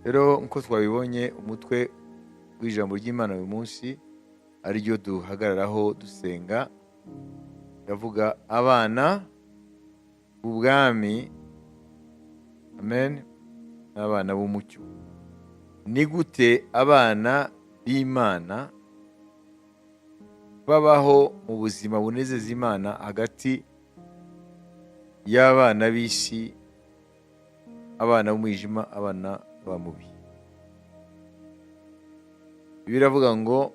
Rero nkuko twabibonye umutwe w'ijambo ry'Imana uyu munsi ariryo duhagararaho dusenga, ndavuga abana b'ubwami, amen, n'abana b'umucyo. Ni gute abana b'Imana babaho mu buzima bunezeza Imana hagati y'abana b'isi, abana b'umwijima, abana b'amubi? Biravuga ngo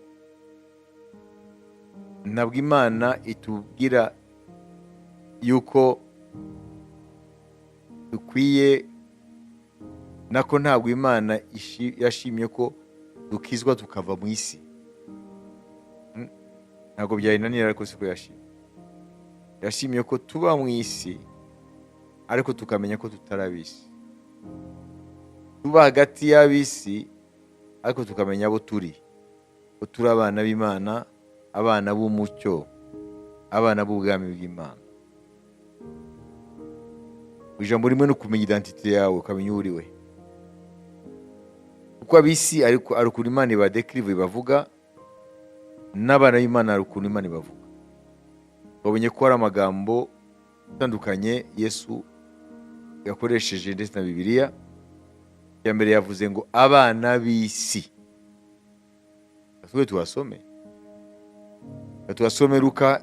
ntabwo Imana itubwira yuko dukwiye, nako ntabwo Imana yashimye ko dukizwa tukava mu isi. Ntabwo byayinanira, ariko siko yashimye. Yashimye ko tuba mu isi ariko tukamenya ko tutari ab'isi, tuba hagati y'ab'isi ariko tukamenya abo turi, ko turi abana b'Imana, abana b'umucyo, abana b'ubwami bw'Imana. Ijambo rimwe no kumenya identite yawe, ukamenya uwo uri we. Kuko ab'isi ari ukuntu Imana ibadekirive bavuga, n'abana b'Imana ari ukuntu Imana ibavuga. Babonye ko hari amagambo atandukanye Yesu yakoresheje ndetse na Bibiliya. Ya mbere yavuze ngo abana b'isi. Twe tuhasome Luka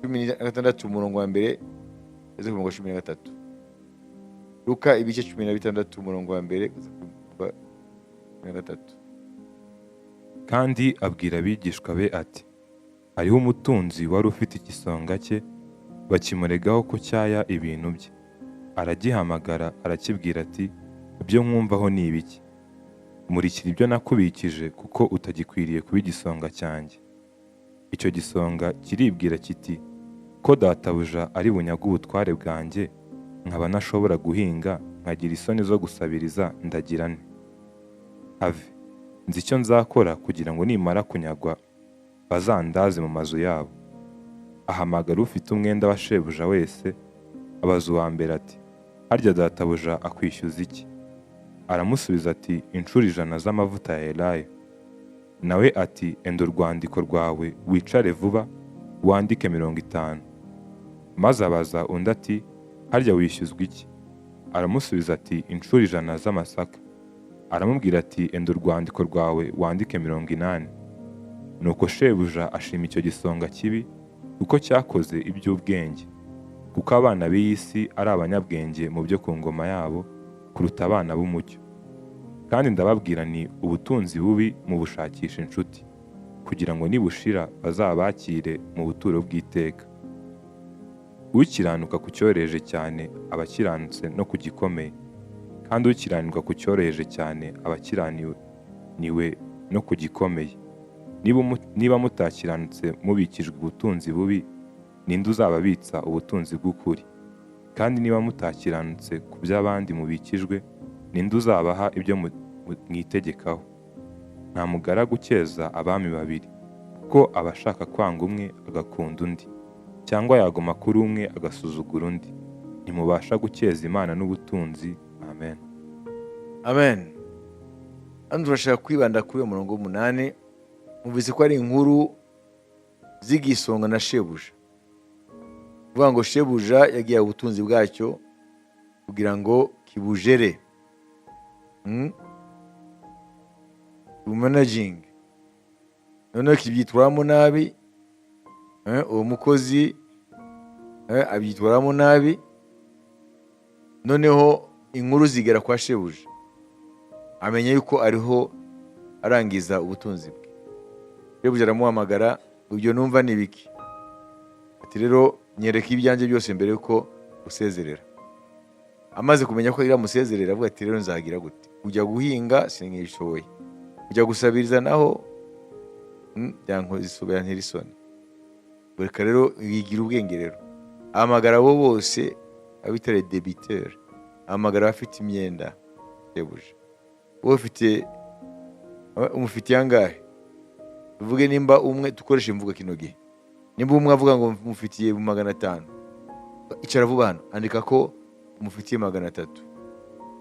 16 umurongo wa mbere kugeza ku murongo wa 13. Luka ibice 16 umurongo wa mbere kugeza ku 13. Kandi abwira abigishwa be ati, hariho umutunzi wari ufite igisonga cye, bakimuregaho ko cyaya ibintu bye. Aragihamagara arakibwira ati, ibyo nkumvaho ni ibiki? Murikira ibyo nakubikije, kuko utagikwiriye kuba igisonga cyanjye. Icyo gisonga kiribwira kiti, ko databuja ari bunyaga ubutware bwanjye, nkaba ntashobora guhinga, nkagira isoni zo gusabiriza, ndagira nte? Have, nzi icyo nzakora kugira ngo nimara kunyagwa bazandaze mu mazu yabo. Ahamagara ufite umwenda wa shebuja wese, abaza uwa mbere ati, harya databuja akwishyuza iki? Aramusubiza ati, inshuro 100 z'amavuta ya elayo. Nawe ati, enda urwandiko rwawe wicare vuba wandike 50. Maze abaza undi ati, harya wishyuzwa iki? Aramusubiza ati, inshuro 100 z'amasaka. Aramubwira ati, enda urwandiko rwawe wandike 80. Nuko shebuja ashima icyo gisonga kibi, kuko cyakoze iby'ubwenge. Kuko abana b'iyi si ari abanyabwenge mu byo ku ngoma yabo kuruta abana b'umucyo. Kandi ndababwira ni ubutunzi bubi mu bushakisha inshuti, kugira ngo nibushira bazabakire mu buturo bw'iteka. Ukiranuka ku cyoroheje cyane aba akiranutse no ku gikomeye, kandi ukiranirwa ku cyoroheje cyane aba akiraniwe no ku gikomeye. Niba mutakiranutse mubikijwe ubutunzi bubi, ninde uzababitsa ubutunzi bw'ukuri? Kandi niba mutakiranutse ku by'abandi mubikijwe, ninde uzabaha ibyo mwitegekaho? Nta mugaragu ukeza abami babiri, kuko aba ashaka kwanga umwe agakunda undi, cyangwa yagoma kuri umwe agasuzugura undi. Ntimubasha gukeza Imana n'ubutunzi. Amen. Amen. Hano turashaka kwibanda kuri uwo murongo w'8. Muvise ko ari inkuru z'igisonga na shebuja. Uvuga ngo shebuja yagiye ubutunzi bwacyo kugira ngo kibujere. Managing. Noneho kibyitwaramo nabi. Uwo mukozi abyitwaramo nabi. Noneho inkuru zigera kwa shebuja. Amenya yuko ariho arangiza ubutunzi bwe. Shebuja aramuhamagara, ibyo numva ni biki? Ati rero nyereka ibyanjye byose mbere yuko usezerera. Amaze kumenya ko iramusezerera, avuga ati rero nzagira gute? Kujya guhinga sinkishoboye, kujya gusabiriza naho byankoze isubira ntirisoni. Reka rero yigira ubwenge rero. Ahamagara abo bose abitare debiteur, ahamagara afite imyenda. Shebuja, wowe ufite umufitiye angahe? Tuvuge nimba umwe, dukoreshe imvugo kino gihe, nimba umwe avuga ngo mufitiye 500, icara vuba hano andika ko umufitiye 300.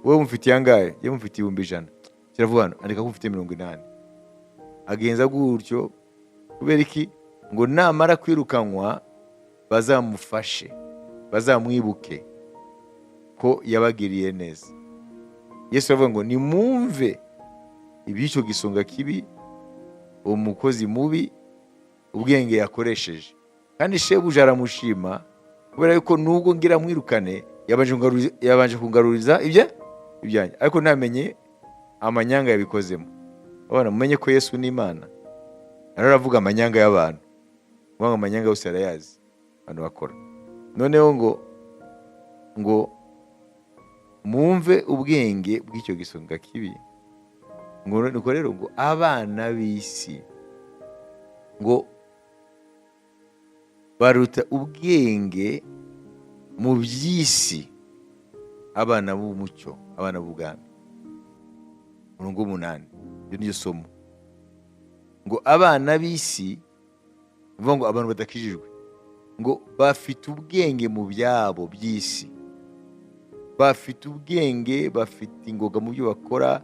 Wowe mufitiye angahe? Ye mufitiye 100. kiravuga hano, andika ko ufite 80. Agenza gutyo kubera iki? Ngo namara kwirukanwa bazamufashe, bazamwibuke ko yabagiriye neza. Yesu aravuga ngo nimumve iby'icyo gisonga kibi, umukozi mubi, ubwenge yakoresheje. Kandi shebuja aramushima kubera yuko nubwo ngira mwirukane yabanje kungaruriza ibyanjye, ariko ntamenye amanyanga yabikozemo. Abana mumenye ko Yesu ni Imana. Aravuga amanyanga y'abantu, ngo amanyanga yose arayazi abantu bakora. Noneho ngo mumve ubwenge bw'icyo gisonga kibi. Ngo nuko rero ngo abana b'isi ngo baruta ubwenge mu by'isi abana b'umucyo, abana b'ubwami. Umurongo 8, iyo niyo somo. Ngo abana b'isi, bivuga ngo abantu badakijijwe, ngo bafite ubwenge mu byabo by'isi, bafite ubwenge, bafite ingoga mu byo bakora,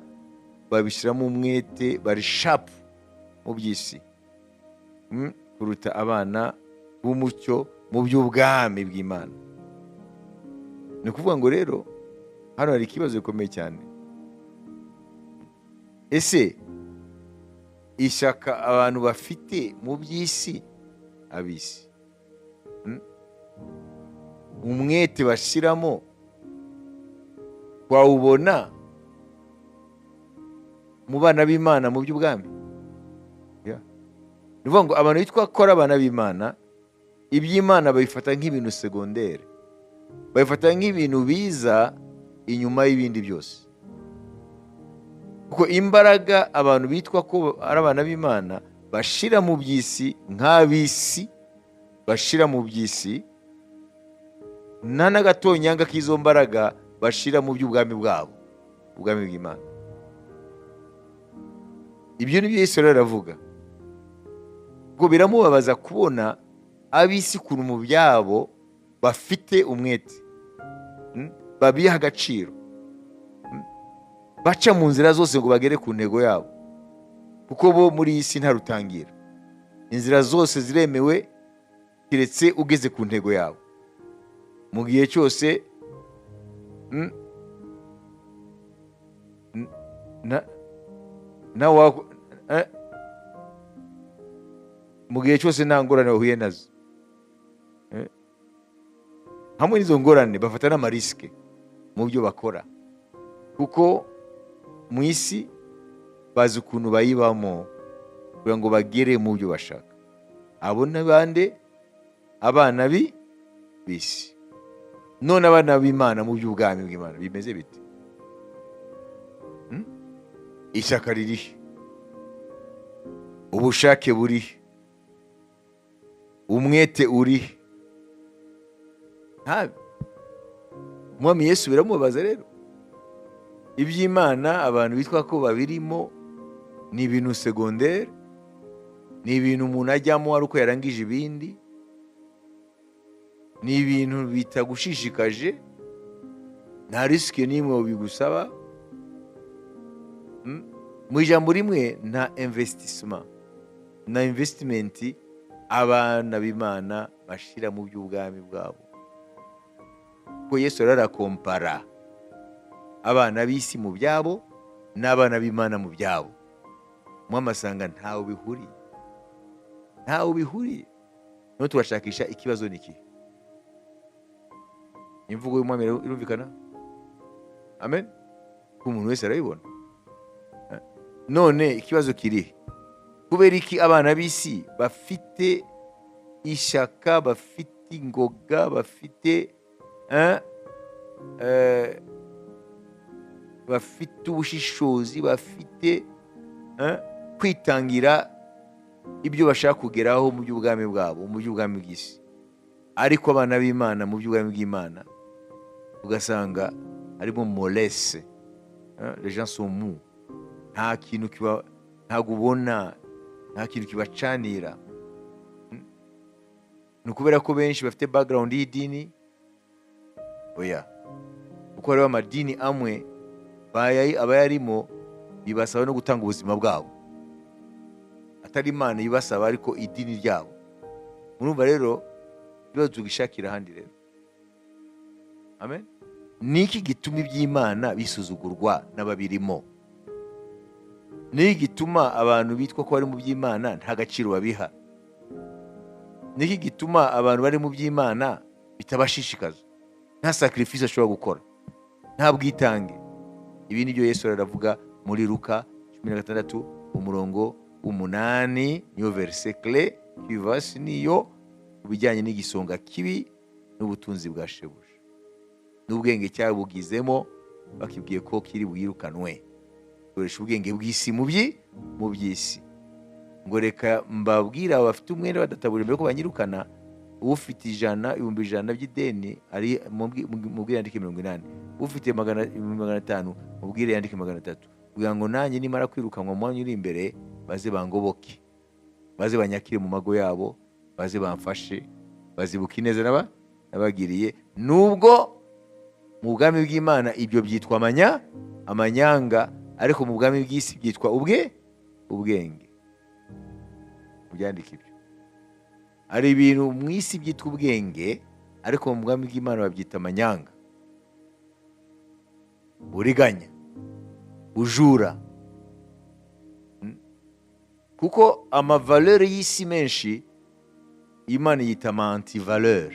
babishyiramo umwete, bari sharp mu by'isi kuruta abana b'umucyo mu by'ubwami bw'Imana. Ni ukuvuga ngo rero hano hari ikibazo gikomeye cyane. Ese ishyaka abantu bafite mu by'isi, ab'isi, umwete bashyiramo wawubona mu bana b'Imana mu by'ubwami? Ni ukuvuga ngo abantu bitwa ko ari abana b'Imana, iby'Imana babifata nk'ibintu segondere, babifata nk'ibintu biza inyuma y'ibindi byose. Kuko imbaraga abantu bitwa ko ari abana b'Imana bashira mu by'isi, nk'ab'isi bashira mu by'isi, nta n'agatonyanga k'izo mbaraga bashira mu by'ubwami bwabo, ubwami bw'Imana. Ibyo ni byo Yesu rero aravuga. Ubwo biramubabaza kubona ab'isi ukuntu mu byabo bafite umwete, babiha agaciro, baca mu nzira zose ngo bagere ku ntego yabo, kuko bo muri iyi si nta rutangira. Inzira zose ziremewe keretse ugeze ku ntego yawe. Mu gihe cyose mu gihe cyose nta ngorane bahuye nazo. Hamwe n'izo ngorane bafata n'amarisike mu byo bakora, kuko mu isi bazi ukuntu bayibamo kugira ngo bagere mu byo bashaka. Abo ni bande? Abana b'isi. None abana b'Imana mu by'ubwami bw'Imana bimeze bite? Ishyaka ririhe? Ubushake burihe? Umwete urihe? Ntabe. Umwami Yesu biramubabaza rero. Iby'Imana abantu bitwa ko babirimo ni ibintu segondere, ni ibintu umuntu ajyamo ari uko yarangije ibindi, ni ibintu bitagushishikaje, nta risike n'imwe bigusaba. Mu ijambo rimwe nta investissement, na investment abana b'Imana bashira mu by'ubwami bwabo. Kuko Yesu rero arakompara abana b'isi mu byabo n'abana b'Imana mu byabo. Mwamasanga ntawe bihuriye, ntawe bihuriye. No turashakisha ikibazo niki? Imvugo y'Umwami irumvikana? Amen. Ko umuntu wese arayibona. None ikibazo kiri kubera iki abana b'isi bafite ishyaka, bafite ingoga, bafite ubushishozi, bafite kwitangira ibyo bashaka kugeraho mu by'ubwami bwabo, mu by'ubwami bw'isi, ariko abana b'Imana mu by'ubwami bw'Imana ugasanga harimo molesse, les gens sont mous, nta kintu kiba, ntago ubona, nta kintu kibacanira. Ni ukubera ko benshi bafite background y'idini? Oya, kuko hariho amadini amwe aba yarimo bibasaba no gutanga ubuzima bwabo, atari Imana ibasaba ariko idini ryabo. Murumva rero ibibazo tugishakira ahandi rero. Amen. Niki gituma iby'Imana bisuzugurwa n'ababirimo? Niki gituma abantu bitwa ko bari mu by'Imana nta gaciro babiha? Niki gituma abantu bari mu by'Imana bitabashishikaza, nta sacrifice ashobora gukora, nta bwitange? Ibi ni byo Yesu aravuga muri Luka 16 umurongo 8, niyo verset clé kivasi niyo ubijyanye n'igisonga kibi n'ubutunzi bwa shebuja n'ubwenge cyabugizemo, bakibwiye ko kiri buyirukanwe. Koresha ubwenge bw'isi mu by'isi. Ngo reka mbabwira abafite umwenda badatabura mbere ko banyirukana, ufite 100 by'ideni ari mubwire yandike 80, ufite 500 mubwire yandike 300, kugira ngo nanjye nimara kwirukanwa mu mwanya uri imbere baze bangoboke, baze banyakire mu mago yabo, baze bamfashe, bazibuka ineza nabagiriye. Nubwo mu bwami bw'Imana ibyo byitwa amanyanga, ariko mu bwami bw'isi byitwa ubwenge. Mubyandike ibyo. Hari ibintu mu isi byitwa ubwenge, ariko mu bwami bw'Imana babyita amanyanga, buriganya, ujura. Kuko amavaleur y'isi menshi Imana yita anti-valeur.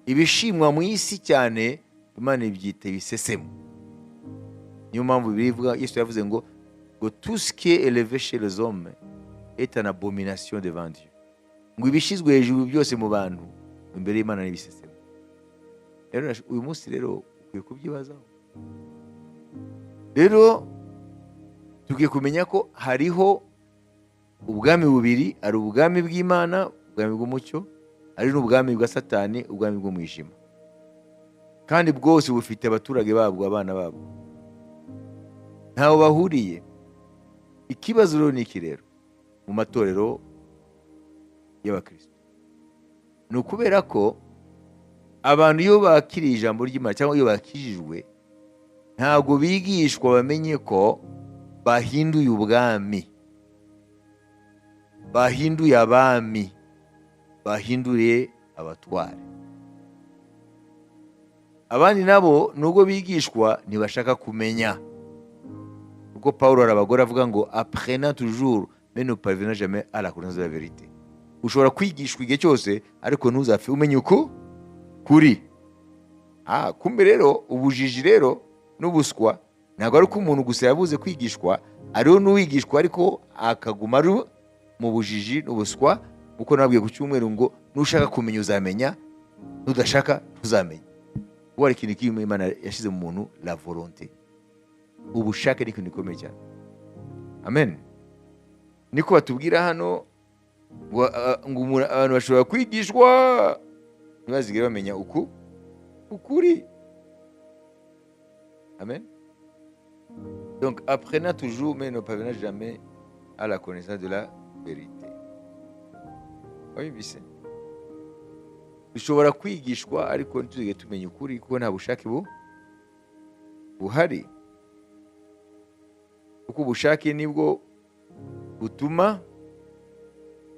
Ibishimwa mu isi cyane Imana ibyita ibisesemo. Niyo mpamvu bivuga, Yesu yavuze ngo tout ce qui est élevé chez les hommes est une abomination devant Dieu. Ngo ibishizwe hejuru byose mu bantu imbere y'Imana n'ibisesemo. Rero uyu munsi rero ukwiye kubyibazaho. Rero tugiye kumenya ko hariho ubwami bubiri, ari ubwami bw'Imana, ubwami bw'umucyo, ari n'ubwami bwa Satani, ubwami bw'umwijima. Kandi bwose bufite abaturage babwo, abana babwo, ntaho bahuriye. Ikibazo rero ni iki rero mu matorero y'abakristo? Ni ukubera ko abantu iyo bakiriye ijambo ry'Imana cyangwa iyo bakijijwe, ntabwo bigishwa bamenye ko bahinduye ubwami, bahinduye abami, bahinduriye abatware. Abandi nabo nubwo bigishwa ntibashaka kumenya. Ubwo Paulo arabagora avuga ngo apprenant toujours mais ne parvenant jamais à la connaissance de la vérité. Ushobora kwigishwa igihe cyose ariko ntuzapfe umenye uko kuri. Kumbe rero ubujiji rero n'ubuswa ntabwo ari ko umuntu gusa yabuze kwigishwa, ariho n'uwigishwa ariko akaguma ari mu bujiji n'ubuswa. Uko nabwiye ku cyumweru ngo nushaka kumenya uzamenya, nudashaka ntuzamenya. Uwo ari ikintu kimwe Imana yashyize mu muntu, la volonté. Ubushake ni ikintu gikomeye cyane. Amen. Niko batubwira hano ngo abantu bashobora kwigishwa ntibazigere bamenya ukuri. Amen. Donc apprenant toujours mais ne parvenant jamais à la connaissance de la vérité. Wabibise? Dushobora kwigishwa ariko ntituzige tumenya ukuri kuko nta bushake buhari. Kuko ubushake nibwo butuma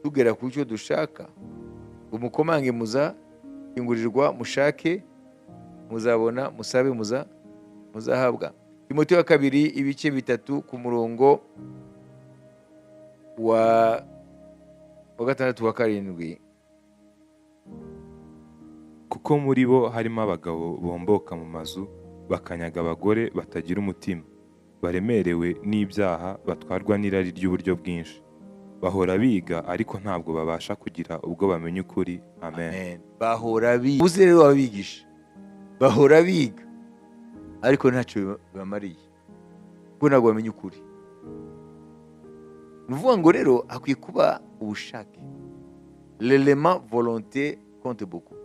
tugera ku cyo dushaka. Umukomange muzakingurirwa, mushake muzabona, musabe muzahabwa. Timoteyo 2:3 ku murongo wa 6 wa 7. Kuko muri bo harimo abagabo bomboka mu mazu, bakanyaga abagore batagira umutima, baremerewe n'ibyaha, batwarwa n'irari ry'uburyo bwinshi. Bahora biga ariko ntabwo babasha kugira ubwo bamenya ukuri. Amen. Bahora biga. Uze rero abigisha bahora biga ariko ntacyo bamariye, kuko ntabwo bamenya ukuri. Nuvuga ngo rero akwiye kuba ubushake. L'élément volonté compte beaucoup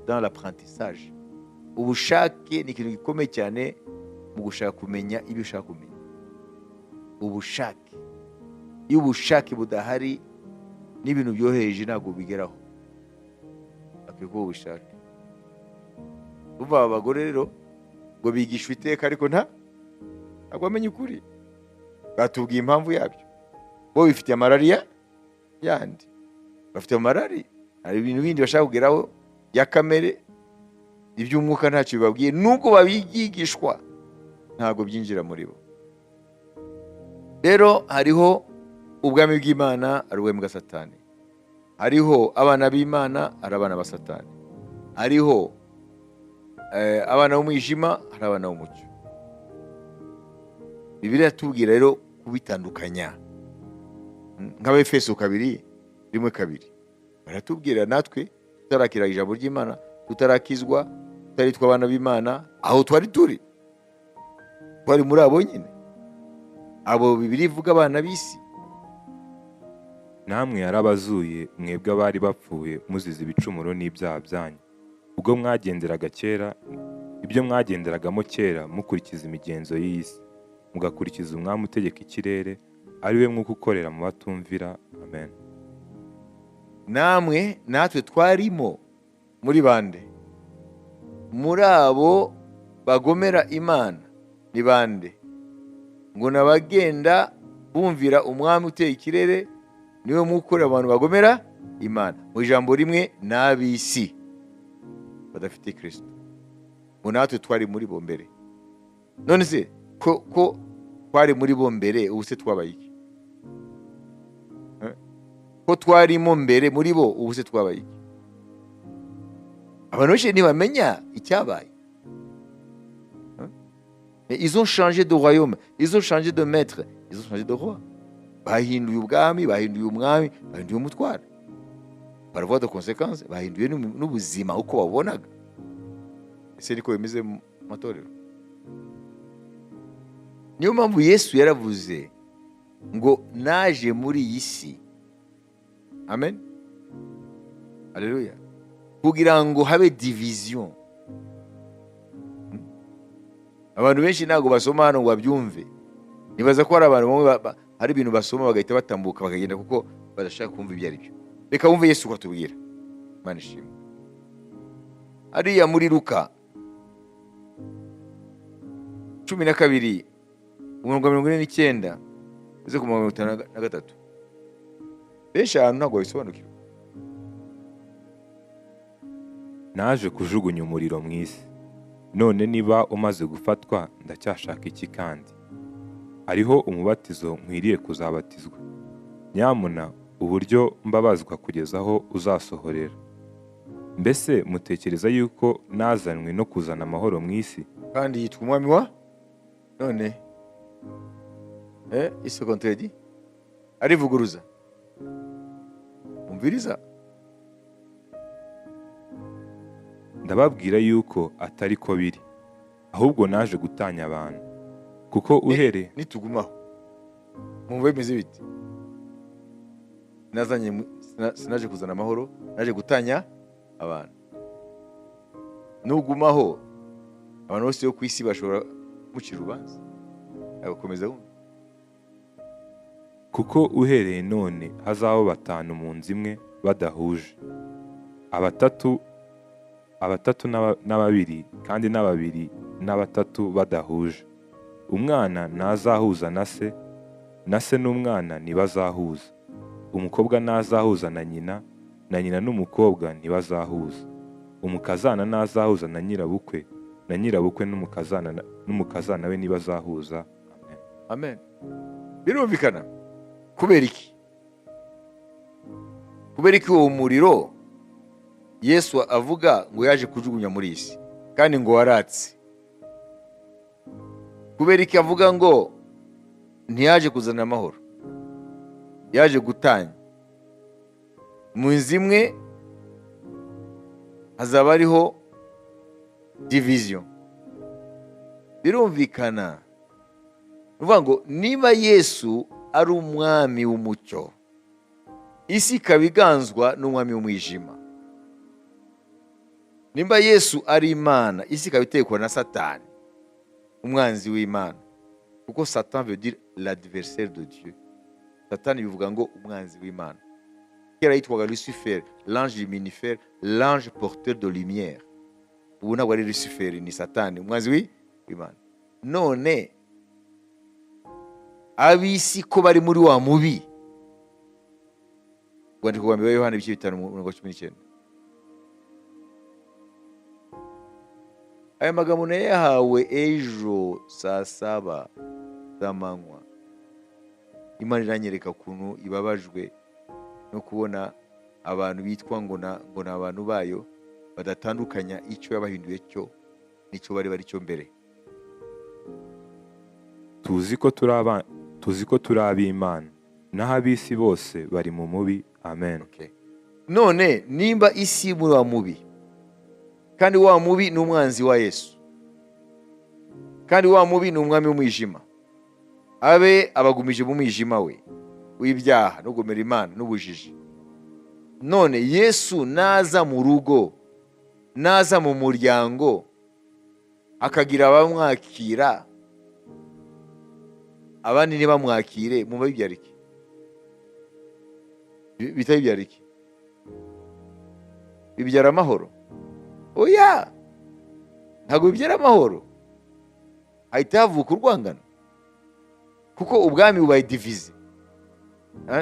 dans l'apprentissage. Ubushake ni ikintu gikomeye cyane mu gushaka kumenya ibyo ushaka kumenya. Ubushake. Iyo ubushake budahari n'ibintu byoroheje ntabwo bigeraho. Akwiye kuba ubushake. Uva abagore rero ngo bigishwa iteka ariko nta ntabwo bamenye ukuri. Batubwiye impamvu yabyo. Bo bifitiye amarariya yandi, bafite amarari, hari ibintu bindi bashaka kugeraho ya kamere, iby'umwuka ntacyo bibabwiye, nubwo babyigishwa ntabwo byinjira muri bo. Rero hariho ubwami bw'Imana, ari ubwami bwa Satani. Hariho abana b'Imana, ari abana ba Satani. Hariho abana b'umwijima, hari abana b'umucyo. Bibiliya iratubwira rero kubitandukanya. Nk'Abefeso 2:1-2 baratubwira natwe tutarakira ijambo ry'Imana, tutarakizwa, tutaritwa abana b'Imana, aho twari turi muri abo nyine, abo Bibiliya ivuga abana b'isi. namwe yarabazuye mwebwe abari bapfuye muzize ibicumuro n'ibyaha byanyu, ubwo mwagenderaga kera, ibyo mwagenderagamo kera mukurikiza imigenzo y'iyi si, mugakurikiza umwami utegeka ikirere, ari we mwuka ukorera mu batumvira. Amen. Natwe twarimo muri bande? Muri abo bagomera Imana ni bande? Ngo nabagenda bumvira umwami uteye ikirere, niwe mwuka ukorera abantu bagomera Imana. Mu ijambo rimwe, n'ab'isi badafite Kristo. Ngo natwe twari muri bo mbere. None se ko twari muri bo mbere, ubu se twabaye iki? Ko twarimo mbere muri bo, ubu se twabaye iki? Abantu benshi ntibamenya icyabaye. Mais ils ont changé de royaume, ils ont changé de maître, ils ont changé de roi. Bahinduye ubwami, bahinduye umwami, bahinduye umutware. Par voie de conséquence, bahinduye n'ubuzima uko babonaga. Ese niko bimeze mu matorero. Niyo mpamvu Yesu yaravuze ngo naje muri iyi si. Amen. Alléluia. Kugira ngo habe division. Abantu benshi ntabwo basoma hano ngo babyumve. Nibaza ko hari abantu bamwe hari ibintu basoma bagahita batambuka bakagenda kuko badashaka kumva ibyo ari byo. Reka wumve Yesu kwatubwira. Imana ishimwe. Hariya muri Luka 12:49 uze ku 53. Benshi ahantu ntabwo bisobanukirwa. Naje kujugunya umuriro mu isi, none niba umaze gufatwa ndacyashaka iki kandi? Hariho umubatizo nkwiriye kuzabatizwa, nyamuna uburyo mbabazwa kugeza aho uzasohorera. Mbese mutekereza yuko nazanwe no kuzana amahoro mu isi? Kandi yitwa umwami wa none isekontredi arivuguruza. Umviriza. Ndababwira yuko atari ko biri, ahubwo naje gutanya abantu, kuko uhereye nitugumaho mumve bimeze biti. Sinaje kuzana amahoro, naje gutanya abantu. Nugumaho abantu bose yo ku isi bashobora kumucira urubanza. Agakomeza wumva. Kuko uhereye none hazaho 5 mu nzu imwe badahuje, abatatu n'ababiri, kandi n'ababiri n'abatatu badahuje. Umwana ntazahuza na se n'umwana ntibazahuza. Umukobwa ntazahuza na nyina n'umukobwa ntibazahuza. Umukazana ntazahuza na nyirabukwe n'umukazana we ntibazahuza. Amen. Amen. Birumvikana. Kubera iki? Kubera iki uwo muriro Yesu avuga ngo yaje kujugunya muri isi kandi ngo waratse? Kubera iki avuga ngo ntiyaje kuzana amahoro, yaje gutanya? Mu nzu imwe hazaba hariho division. Birumvikana. Nuvuga ngo niba Yesu ari umwami w'umucyo, isi ikaba iganzwa n'umwami w'umwijima. Nimba Yesu ari Imana, isi ikaba itekwa na Satani, umwanzi w'Imana. Kuko Satan veut dire l'adversaire de Dieu. Satani bivuga ngo umwanzi w'Imana. Kera yitwaga Lucifer, l'ange luminifère, l'ange porteur de lumière. Ubu ntabwo ari Lucifer, ni Satani, umwanzi w'Imana. None ab'isi ko bari muri wa mubi. Urwandiko rwa mbere rwa Yohana ibice 5:19. Aya magambo nayo yahawe ejo saa 7 z'amanywa. Imana iranyereka ukuntu ibabajwe no kubona abantu bitwa ngo ni abantu bayo badatandukanya icyo yabahinduye cyo n'icyo bari cyo mbere. tuzi ko turi ab'Imana, naho ab'isi bose bari mu mubi. Amen. Okay. None nimba isi muri wa mubi, kandi wa mubi ni umwanzi wa Yesu, kandi wa mubi ni umwami w'umwijima, abe abagumije mu mwijima we w'ibyaha no gomera Imana n'ubujiji. None Yesu naza mu rugo, naza mu muryango, akagira abamwakira, abandi ntibamwakire, mumva bibyara iki? Bitari bibyara iki? Bibyara amahoro? Oya, ntabwo bibyara amahoro. Hahita havuka urwangano, kuko ubwami bubaye divize,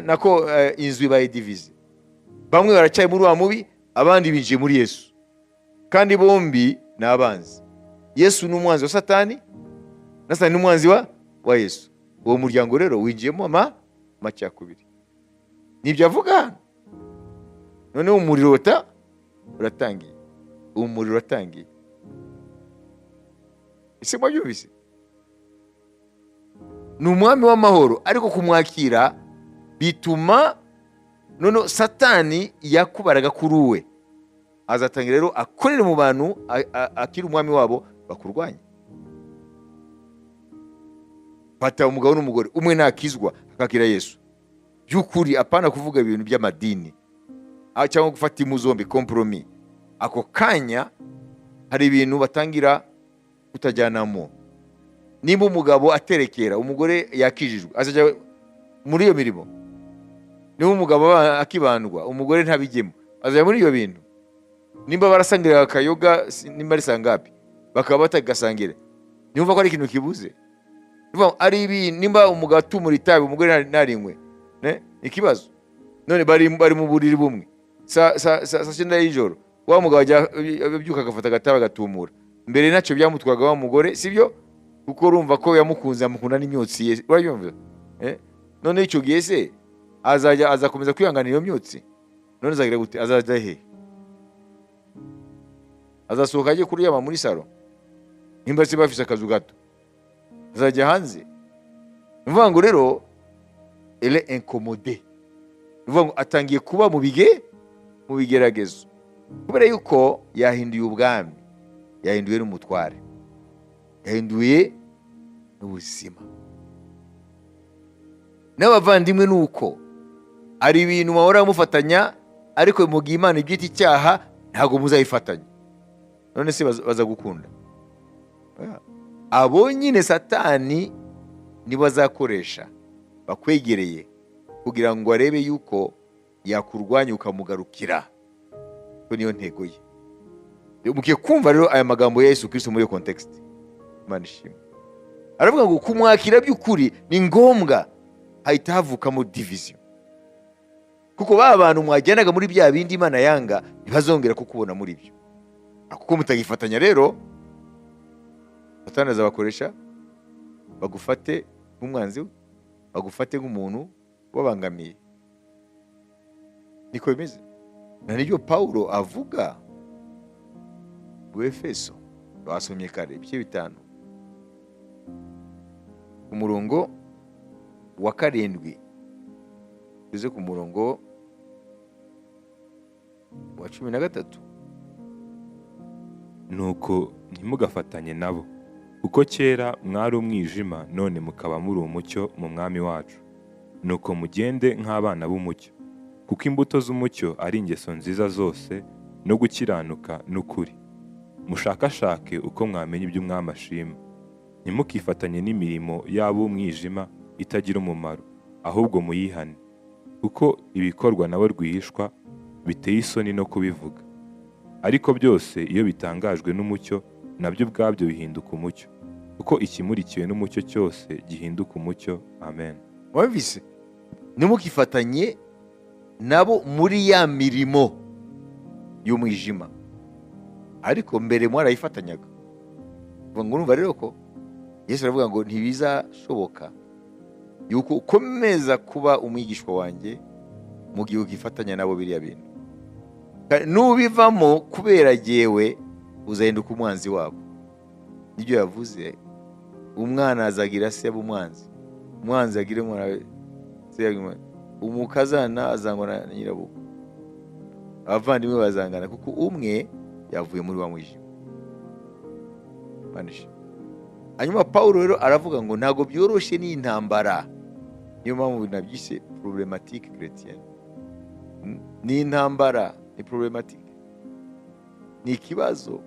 nako inzu ibaye divize. Bamwe baracaye muri wa mubi, abandi binjiye muri Yesu, kandi bombi ni abanzi. Yesu ni umwanzi wa Satani, na Satani ni umwanzi wa Yesu. Uwo muryango rero winjiyemo amacyakubiri. Nibyo avuga. None umuriro uratangiye. Umuriro uratangiye. Ese mwabyumvise? Ni umwami w'amahoro, ariko kumwakira bituma none Satani yakubaraga kuri uwe. Azatangira rero akorere mu bantu akiri umwami wabo bakurwanya. Fata umugabo n'umugore, umwe nakizwa akakira Yesu by'ukuri, apana kuvuga ibintu by'amadini cyangwa gufata imu zombi kompromis. Ako kanya hari ibintu batangira kutajyanamo. Nimba umugabo aterekera, umugore yakijijwe, azajya muri iyo mirimo. Nimba umugabo akibandwa, umugore ntabijyemo, azajya muri iyo bintu. Nimba barasangira akayoga, nimba ari sangapi, bakaba batagasangira, nimba ko ari ikintu kibuze. Ari ibi, nimba umugabo atumura itabi, umugore narinywe, ikibazo. None bari mu buriri bumwe, saa 9 y'ijoro, wa mugabo ajya abyuka agafata agatabi agatumura. Mbere nacyo byamutwaga wa mugore, sibyo? Kuko urumva ko yamukunze, amukunda n'imyotsi ye. Urayumva? None icyo gihe se azakomeza kwihanganira iyo myotsi? None azagira gute? Azajya he? Azasohoka ajye kuryama muri salo? Nimba se bafise akazu gato, azajya hanze? Mvuga ngo rero ele incommodé. Mvuga ngo atangiye kuba mu bigeragezo, kubera yuko yahinduye ubwami, yahinduye n'umutware, yahinduye n'ubuzima. N'abavandimwe nuko ari ibintu mahora mufatanya, ariko mu gihe Imana ibyita icyaha ntabwo muzayifatanya. None se baza gukunda? Abo nyine Satani nibo azakoresha bakwegereye kugira ngo arebe yuko yakurwanya ukamugarukira. Ko niyo ntego ye. Mugiye kumva rero aya magambo ya Yesu Kristo muri iyo context. Imana ishimwe. Aravuga ngo kumwakira by'ukuri ni ngombwa, hahita havukamo division. Kuko abantu mwajyanaga muri bya bindi Imana yanga, ntibazongera kukubona muri byo. Kuko mutagifatanya rero, Satani azabakoresha bagufate nk'umwanzi, bagufate nk'umuntu wabangamiye. Niko bimeze. Na nibyo Paulo avuga mu Efeso, basomye kare ibice 5 ku murongo wa 7 tugeze ku murongo wa 13. Nuko ntimugafatanye nabo, kuko kera mwari umwijima, none mukaba muri umucyo mu mwami wacu. Nuko mugende nk'abana b'umucyo, kuko imbuto z'umucyo ari ingeso nziza zose no gukiranuka n'ukuri. Mushakashake uko mwamenya ibyo umwami ashima. Ntimukifatanye n'imirimo y'ab'umwijima itagira umumaro, ahubwo muyihane, kuko ibikorwa nawe rwihishwa biteye isoni no kubivuga. Ariko byose iyo bitangajwe n'umucyo, nabyo ubwabyo bihinduka umucyo. kuko ikimurikiwe n'umucyo cyose gihinduka umucyo. Amen. wumvise, ntimukifatanye nabo muri ya mirimo y'umwijima, ariko mbere mwarayifatanyaga. Urumva rero ko Yesu aravuga ngo ntibizashoboka yuko ukomeza kuba umwigishwa wanjye mu gihe ukifatanya nabo biriya bintu. Nubivamo kubera jyewe uzahinduka umwanzi wabo. Nibyo yavuze, umwana azagira se umwanzi, umwanzi agire umwana se, umukazana azangwa na nyirabukwe, abavandimwe bazangana kuko umwe yavuye muri wa mwijima. Hanyuma Pawulo rero aravuga ngo ntabwo byoroshye n'intambara. Niyo mpamvu nabyise problématique chrétienne. Ni intambara, ni problématique, ni ikibazo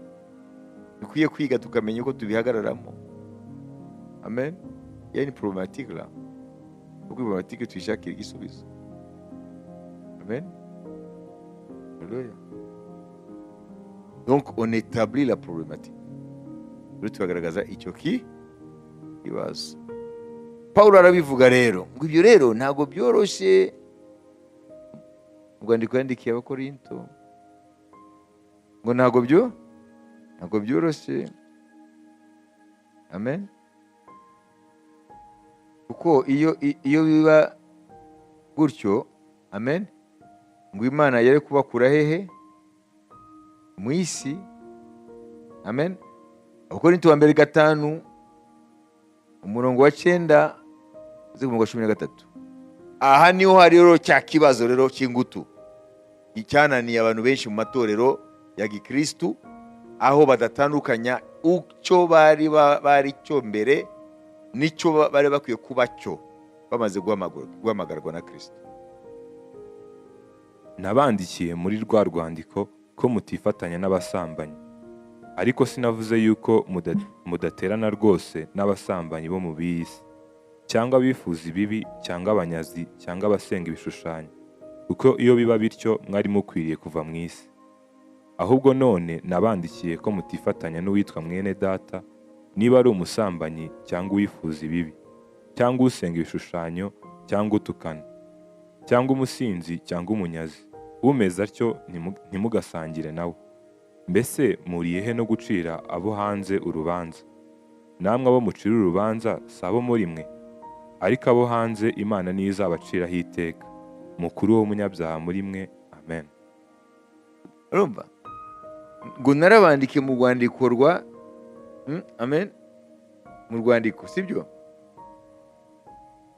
dukwiye kwiga tukamenya uko tubihagararamo. Amen. Ya ni problématique la, kuko problématique tuyishakira igisubizo. Amen. Alléluia. Donc on établit la problématique, rero tubagaragaza icyo kibazo. Pawulo arabivuga rero ngo ibyo rero ntabwo byoroshye. Urwandiko yandikiye Abakorinto ngo ntabwo byoroshye. Amen. Kuko iyo biba gutyo, amen, ngo Imana yari kubakura hehe? Mu isi. Amen. Abakorinto 2:5 umurongo wa 9 umurongo wa 13. Aha niho hari rero cya kibazo rero cy'ingutu icyananiye abantu benshi mu matorero ya Gikristo, aho badatandukanya ucyo bari cyo mbere n'icyo bari bakwiye kuba cyo bamaze guhamagarwa na Kristo. Nabandikiye muri rwa rwandiko ko mutifatanya n'abasambanyi, ariko sinavuze yuko mudaterana rwose n'abasambanyi bo mu b'isi, cyangwa abifuza ibibi, cyangwa abanyazi, cyangwa abasenga ibishushanyo, kuko iyo biba bityo mwari mukwiriye kuva mu isi. Ahubwo none nabandikiye ko mutifatanya n'uwitwa mwene data, niba ari umusambanyi, cyangwa uwifuza ibibi, cyangwa usenga ibishushanyo, cyangwa utukana, cyangwa umusinzi, cyangwa umunyazi. Umeze atyo ntimugasangire nawe. Mbese muriye he no gucira abo hanze urubanza? Namwe abo mucira urubanza si abo muri mwe, ariko abo hanze Imana niyo izabaciraho iteka. Mukuru w'umunyabyaha muri mwe. Amen. Urumva ngo narabandikiye mu rwandiko rwa amen, mu rwandiko sibyo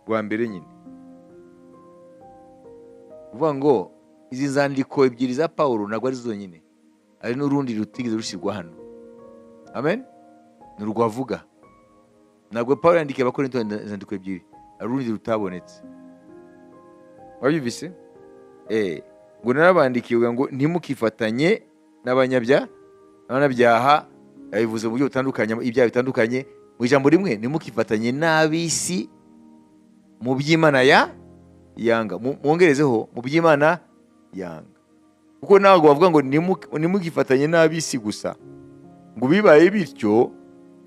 rwa mbere nyine, uvuga ngo izi nzandiko ebyiri za Pawulo ntabwo ari zonyine, hari n'urundi rutigeze rushyirwa hano. Amen. Ni urwavuga, ntabwo Pawulo yandikiye Abakorinto inzandiko ebyiri, hari urundi rutabonetse. Wabyumvise? Ngo narabandikiye ngo ntimukifatanye n'abanyabyaha, yabivuze mu buryo butandukanye, ibyaha bitandukanye. Mu ijambo rimwe, ntimukifatanye n'ab'isi mu by'Imana yanga. Mwongerezeho mu by'Imana yanga, kuko ntabwo bavuga ngo ntimukifatanye n'ab'isi gusa, ngo bibaye bityo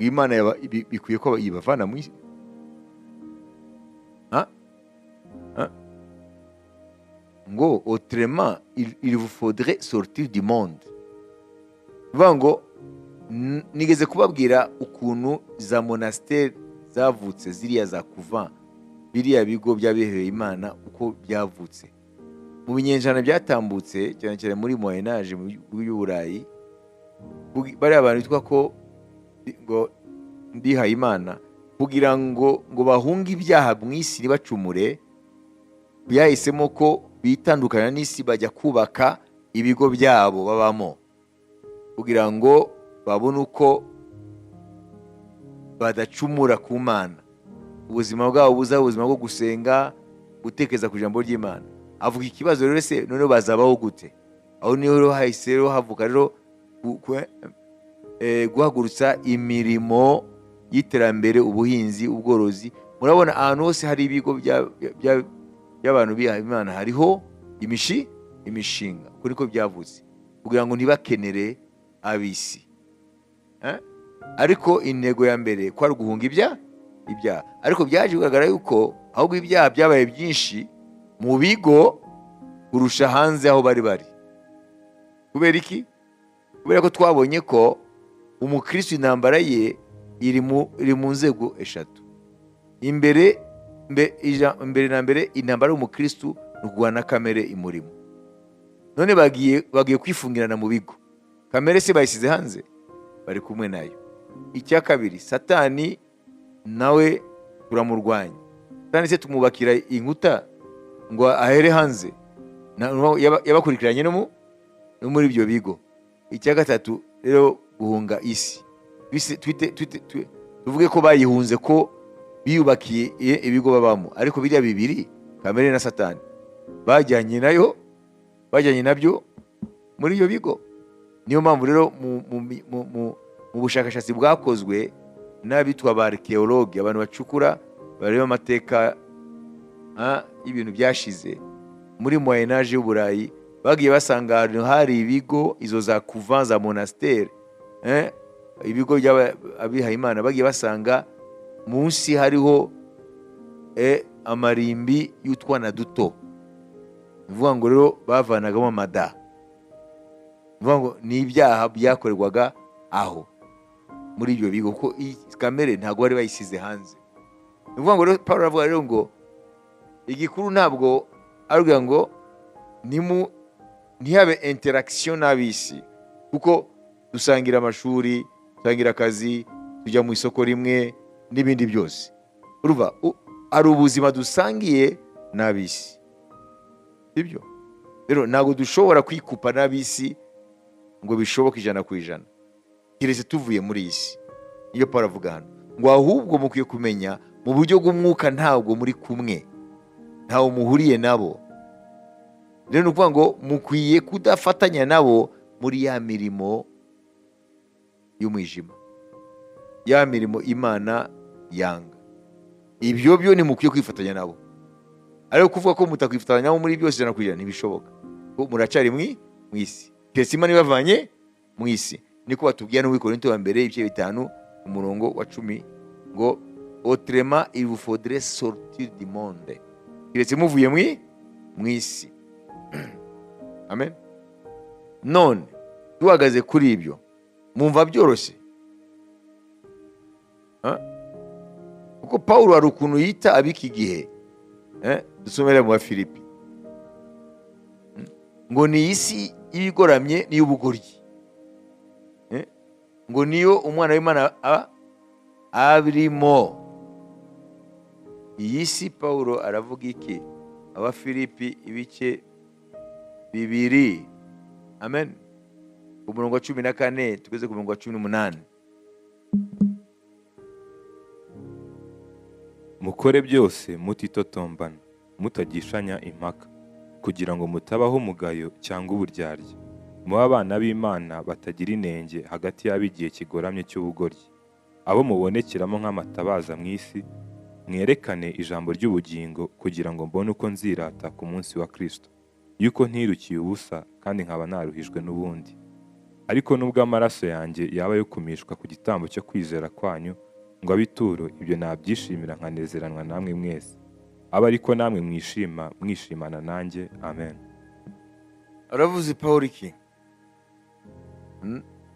Imana bikwiye ko ibavana mu isi. Ngo autrement il vous faudrait sortir du monde. Bivuga ngo nigeze kubabwira ukuntu za monasteri zavutse, ziriya za kuva, biriya bigo by'abihebeye Imana uko byavutse mu binyejana byatambutse, cyane cyane muri Moyen Age mu bihugu by'Uburayi. Bari abantu bitwa ko ngo ndihaye Imana, kugira ngo bahunge ibyaha mu isi ntibacumure, byahisemo ko bitandukana n'isi, bajya kubaka ibigo byabo babamo kugira ngo babone uko badacumura ku Mana, ubuzima bwabo buza ubuzima bwo gusenga, gutekereza ku ijambo ry'Imana. Avuga ikibazo rero, se none bazabaho gute? Aho niho rero hahise rero havuka rero guhagurutsa imirimo y'iterambere, ubuhinzi, ubworozi. Murabona ahantu hose hari ibigo by'abantu bihaye Imana, hariho imishinga. Uko niko byavutse, kugira ngo ntibakenere ab'isi. ariko intego ya mbere kwari guhunga ibyaha. Ariko byaje kugaragara yuko ahubwo ibyaha byabaye byinshi mu bigo kurusha hanze aho bari bari. Kubera iki? Kubera ko twabonye ko umukristo intambara ye iri mu nzego eshatu. Imbere na mbere intambara y'umukristo ni ukurwana kamere imurimo. None bagiye kwifungirana mu bigo. Kamere se bayisize hanze, bari kumwe nayo. Icya kabiri, Satani nawe turamurwanya. Satani se tumubakira inkuta ngo ahere hanze, yabakurikiranye no muri ibyo bigo. Icya gatatu rero, guhunga isi. Tuvuge ko bayihunze, ko biyubakiye ibigo babamo, ariko biriya bibiri, kamere na Satani, bajyanye nabyo muri ibyo bigo. Niyo mpamvu rero mu bushakashatsi bwakozwe n'abitwa ba archaeologue, abantu bacukura bareba amateka y'ibintu byashize muri Moyen Age y'Uburayi, bagiye basanga hari ibigo, izo za couvent, za monastère, ibigo by'abihaye Imana, bagiye basanga munsi hariho amarimbi y'utwana duto. Bivuga ngo rero bavanagamo amada. Bivuga ngo ni ibyaha byakorerwaga aho muri ibyo bigo, kuko kamere ntabwo bari bayisize hanze. Bivuga ngo rero Paulo aravuga rero ngo igikuru ntabwo arubwira ngo ntihabe interaction n'abisi, kuko dusangira amashuri, dusangira akazi, tujya mu isoko rimwe n'ibindi byose. Urumva ari ubuzima dusangiye n'abisi, sibyo? Rero ntabwo dushobora kwikupa n'abisi ngo bishoboke 100%, kiretse tuvuye muri iyi si. Iyo Paulo avuga hano ngo ahubwo mukwiye kumenya mu buryo bw'umwuka ntabwo muri kumwe, ntawe muhuriye nabo. Rero nukuvuga ngo mukwiye kudafatanya nabo muri ya mirimo y'umwijima, ya mirimo Imana yanga. Ibyo byo ni mukwiye kwifatanya nabo. Ariko kuvuga ko mutakwifatanya nabo muri byose 100% ntibishoboka, ko muracari mu isi. Kiretse Imana ibavanye mu isi. Niko batubwira no Korinto wa mbere ibice 5 umurongo wa 10 ngo autrement il vous faudrait sortir du monde. Kiretse muvuye mu isi. Amen. None duhagaze kuri ibyo, mumva byoroshye? Kuko Paulo hari ukuntu yita abiki gihe, dusomera mu Filipi ngo ni isi ibigoramye n'iy'ubugoryi, ngo niyo umwana w'Imana abirimo. Iyi si Paulo aravuga iki? Abafilipi ibice 2, amen, ku murongo wa 14 tugeze ku murongo wa 18. Mukore byose mutitotombana, mutagishanya impaka, kugira ngo mutabaho umugayo cyangwa uburyarya, muba abana b'Imana batagira inenge hagati y'ab'igihe kigoramye cy'ubugoryi, abo mubonekeramo nk'amatabaza mu isi, mwerekane ijambo ry'ubugingo, kugira ngo mbone uko nzirata ku munsi wa Kristo, yuko ntirukiye ubusa kandi nkaba naruhijwe n'ubundi. Ariko nubwo amaraso yanjye yaba yokumishwa ku gitambo cyo kwizera kwanyu ngo abe ituro, ibyo nabyishimira nkanezeranwa namwe mwese. Aba ariko namwe mwishimana nanjye. Amen. Aravuze Paulo iki?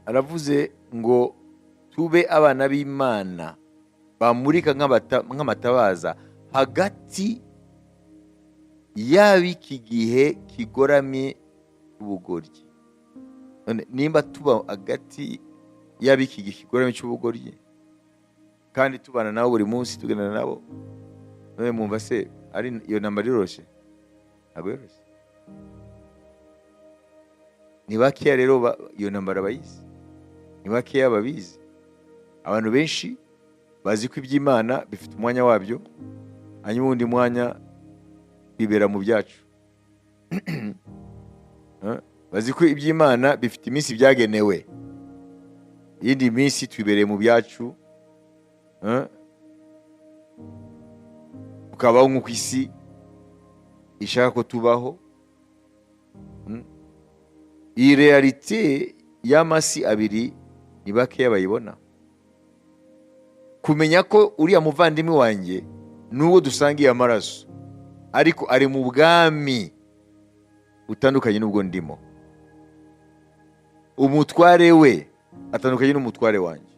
Aravuze ngo tube abana b'Imana bamurika nk'amatabaza hagati y'abiki gihe kigoramye ubugoryi. Nimba tuba hagati y'abiki gihe kigoramye cy'ubugoryi kandi tubana nabo buri munsi, tugendana nabo, none mwumva se ari iyo ntambara iroroshye? Ntabwo yoroshye. Ni bakeya rero iyo ntambara bayizi, ni bakeya babizi. Abantu benshi bazi ko iby'Imana bifite umwanya wabyo, hanyuma undi mwanya bibera mu byacu. Bazi ko iby'Imana bifite iminsi byagenewe, iyindi minsi twibereye mu byacu, tukabaho nk'uko isi ishaka ko tubaho. Iyi realite y'amasi abiri ni bakeya bayibona. kumenya ko uriya muvandimwe wanjye n'uwo dusangiye amaraso, ariko ari mu bwami butandukanye n'ubwo ndimo. Umutware we atandukanye n'umutware wanjye,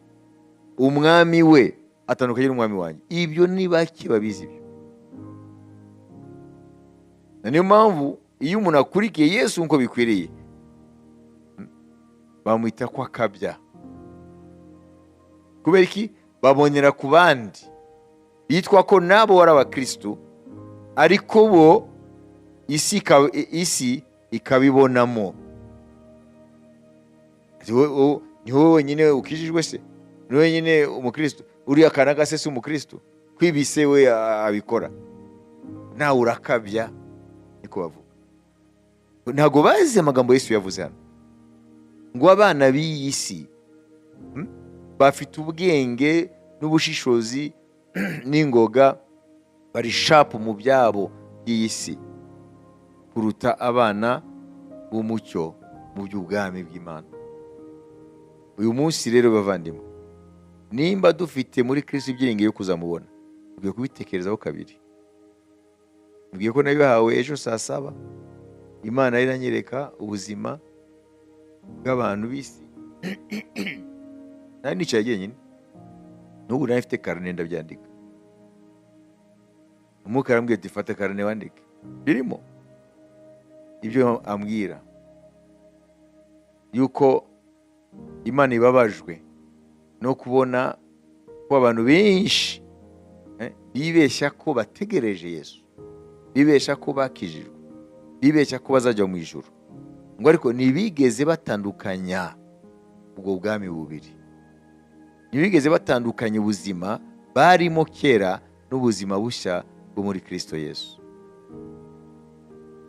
umwami we atandukanye n'umwami wanjye. Ibyo ni bake babizi ibyo. Niyo mpamvu iyo umuntu akurikiye Yesu nk'uko bikwiriye, bamwita ko akabya. Kubera iki? Babonera ku bandi bitwa ko nabo wari abakristo, ariko bo isi ikabibonamo. Ni wowe wenyine ukijijwe se? Ni wowe wenyine umukristo? Uriya kanaga se si umukristo? Kwibise we abikora, nawe urakabya. Niko bavuga. Ntago bazi amagambo Yesu yavuze hano ngo abana b'iyi si bafite ubwenge n'ubushishozi n'ingoga, bari shapu mu byabo by'iyi si kuruta abana b'umucyo mu by'ubwami bw'Imana. Uyu munsi rero bavandimwe, nimba dufite muri Kristo ibyiringiro yo kuzamubona, tugiye kubitekerezaho kabiri. Mbwiye ko nabihawe ejo saa 7. Imana iranyereka ubuzima bw'abantu b'isi. Nari nicaye jyenyine, n'ubu nari mfite karine ndabyandika. Umwuka arambwira ati fata karine wandike. Birimo ibyo ambwira yuko Imana ibabajwe no kubona ko abantu benshi bibeshya ko bategereje Yesu, bibeshya ko bakijijwe, bibeshya ko bazajya mu ijuru, ngo ariko ntibigeze batandukanya ubwo bwami bubiri. Ntibigeze batandukanya ubuzima barimo kera n'ubuzima bushya bwo muri Kristo Yesu.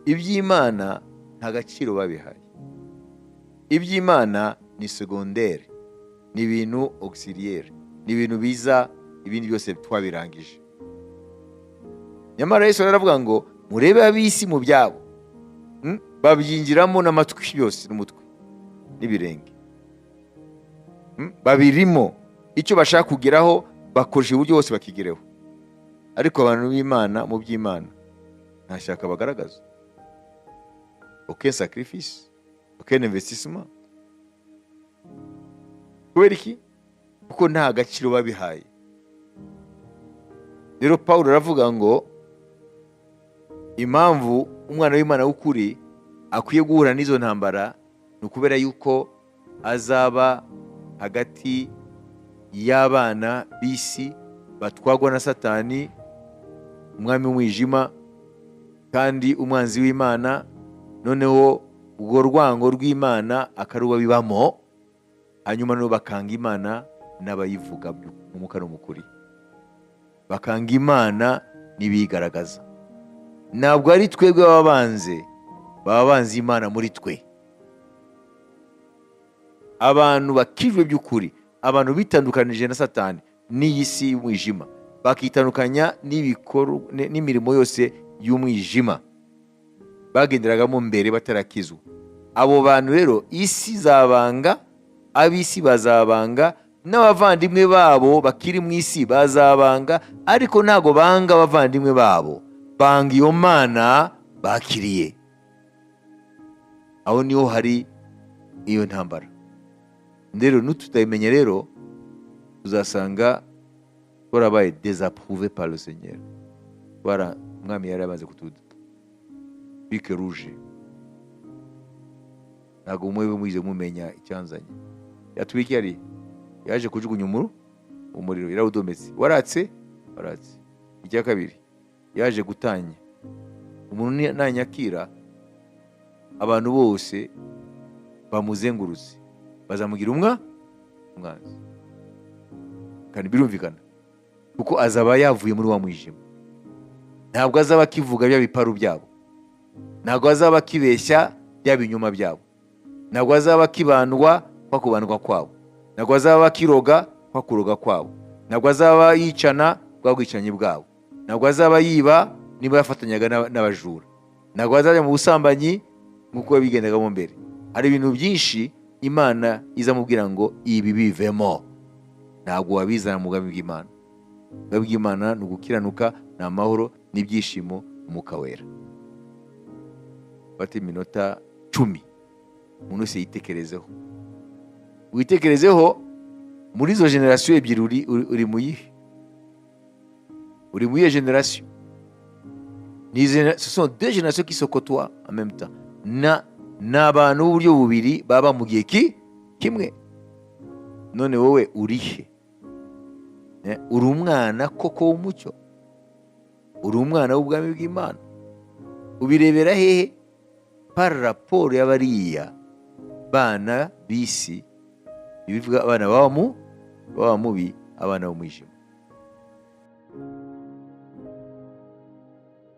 Iby'Imana nta gaciro babihaye. Iby'Imana ni secondaire, ni ibintu auxiliaire, ni ibintu biza, ibindi byose twabirangije. Nyamara Yesu aravuga ngo murebe ab'isi mu byabo, babyinjiramo n'amatwi yose n'umutwe n'ibirenge, babirimo. Icyo bashaka kugeraho bakoresha uburyo bose bakigereho, ariko abantu b'Imana mu by'Imana nta shyaka bagaragaza, aucun sacrifice, aucun investissement. Kubera iki? Kuko nta gaciro babihaye. Rero Pawulo aravuga ngo impamvu umwana w'Imana w'ukuri akwiye guhura n'izo ntambara ni ukubera yuko azaba hagati y'abana b'isi batwagwa na Satani, umwami w'umwijima, kandi umwanzi w'Imana. Noneho ubwo rwango rw'Imana akaruba bibamo, hanyuma no bakanga Imana n'abayivuga umwuka n'umukuri, bakanga Imana nibigaragaza. Ntabwo ari twebwe babanze, babanze Imana muri twe. Abantu bakijwe by'ukuri, abantu bitandukanije na Satani n'iyi si y'umwijima, bakitandukanya n'imirimo yose y'umwijima bagenderagamo mbere batarakizwa. Abo bantu rero isi zabanga, ab'isi bazabanga, n'abavandimwe babo bakiri mu isi bazabanga, ariko ntago banga abavandimwe babo, banga iyo Mana bakiriye. Aho niho hari iyo ntambara. Rero nututayimenya rero uzasanga twarabaye désapprouvé par le Seigneur. Bara mwami yari amaze kutuda bike rouge. Ntago umwe mwize mumenya icyanzanye. Yatwiki yari yaje kujugunya umuriro yarawudometse, waratse. Icya kabiri yaje gutanya umuntu nanyakira, abantu bose bamuzengurutse bazamugira umwanzi. Kandi birumvikana kuko azaba yavuye muri wa mwijima. Ntabwo azaba akivuga bya biparu byabo, ntabwo azaba akibeshya bya binyuma byabo, ntabwo azaba akibandwa kwa kubandwa kwabo, ntabwo azaba akiroga kwa kuroga kwabo, ntabwo azaba yicana kwa bwicanyi bwabo, ntabwo azaba yiba niba yafatanyaga n'abajura, ntabwo azajya mu busambanyi nk'uko bigendagamo mbere. Hari ibintu byinshi Imana izamubwira ngo ibi bivemo. ntabwo wabizana mu bwami bw'Imana. Ubwami bw'Imana ni ugukiranuka, ni amahoro n'ibyishimo, umwuka wera. Fate iminota 10 umuntu wese yitekerezeho, witekerezeho muri izo generasiyo ebyiri uri mu yihe? Uri mu iyihe generasiyo? Ce sont deux générations qui se côtoient en même temps. Ni abantu b'uburyo bubiri baba mu gihe kimwe. None wowe urihe? Uri umwana koko w'umucyo? Uri umwana w'ubwami bw'Imana? Ubirebera hehe? Par rapport y'abariya bana bisi, bivuga abana baba mubi, abana b'umwijima.